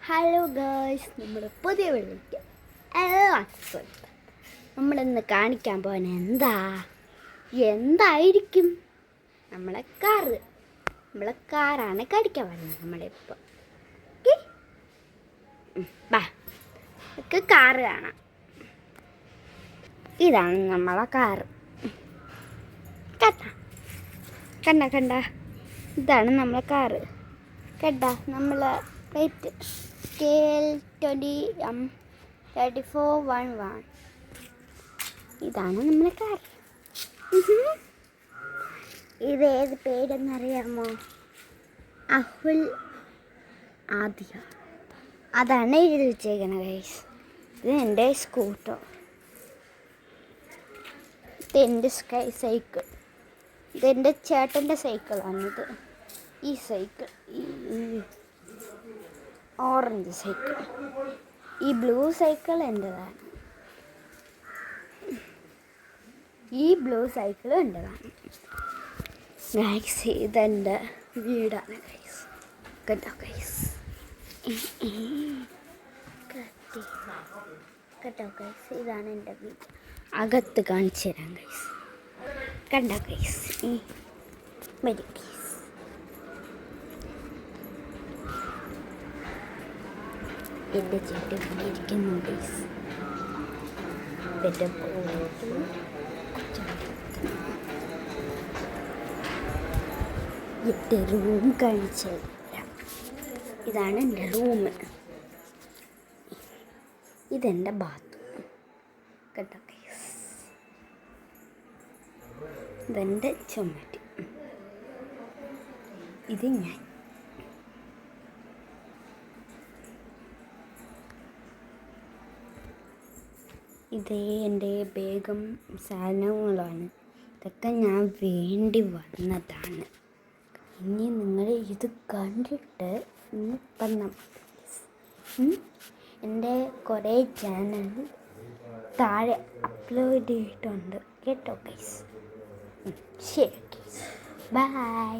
Hello girls, നമ്മുടെ പുതിയ വീഡിയോയ്ക്ക് എല്ലാവർക്കും സ്വാഗതം. നമ്മളിന്ന് കാണിക്കാൻ പോകുന്നത് എന്തായിരിക്കും നമ്മളെ കാറാണ് കാണിക്കാൻ പോകുന്നത്. നമ്മളിപ്പോൾ കാറ് കാണാം. ഇതാണ് നമ്മളെ കാറ്. കണ്ട ഇതാണ് നമ്മളെ കാറ്. നമ്മളെ റേറ്റ് KL20M3411. ഇതാണ് നമ്മളെ കാർ. ഇത് ഏത് പേരെന്നറിയാമോ? അഹുൽ ആദിയ. അതാണ് എഴുതി വെച്ചേക്കണത് ഗൈസ്. ഇത് എൻ്റെ സ്കൂട്ടർ. ഇതെൻ്റെ സൈക്കിൾ. ഇതെൻ്റെ ചേട്ടൻ്റെ സൈക്കിളാണിത്. ഈ സൈക്കിൾ, ഓറഞ്ച് സൈക്കിൾ. ഈ ബ്ലൂ സൈക്കിൾ എൻ്റെതാണ്. ഈ ബ്ലൂ സൈക്കിൾ എൻ്റെതാണ് ഗൈസ്. ഇതെൻ്റെ വീടാണ് ഗൈസ്. കേട്ടോ ഗൈസ്, കേട്ടോ ഗൈസ്, ഇതാണ് എൻ്റെ വീട്. അകത്ത് കാണിച്ചു തരാം ഗൈസ്. കണ്ടോ ഗൈസ്, വരും ഗൈസ്. എൻ്റെ ചേട്ടൻ ഇരിക്കുന്നു ഗൈസ്. എൻ്റെ റൂം കാണിച്ചു തരാം. ഇതാണ് എൻ്റെ റൂം. ഇതെൻ്റെ ബാത്റൂം. കേട്ടോ ഗൈസ്, ഇതെൻ്റെ ചുമറ്റ്. ഇത് ഞാൻ. ഇതേ എൻ്റെ ബാഗും സാധനങ്ങളാണ്. ഇതൊക്കെ ഞാൻ വേണ്ടി വന്നതാണ്. ഇനി നിങ്ങൾ ഇത് കണ്ടിട്ട് വന്നാൽ എൻ്റെ കുറേ ചാനൽ താഴെ അപ്ലോഡ് ചെയ്തിട്ടുണ്ട്. കേട്ടോ ഗൈസ്. ശരി ഗൈസ്, ബൈ.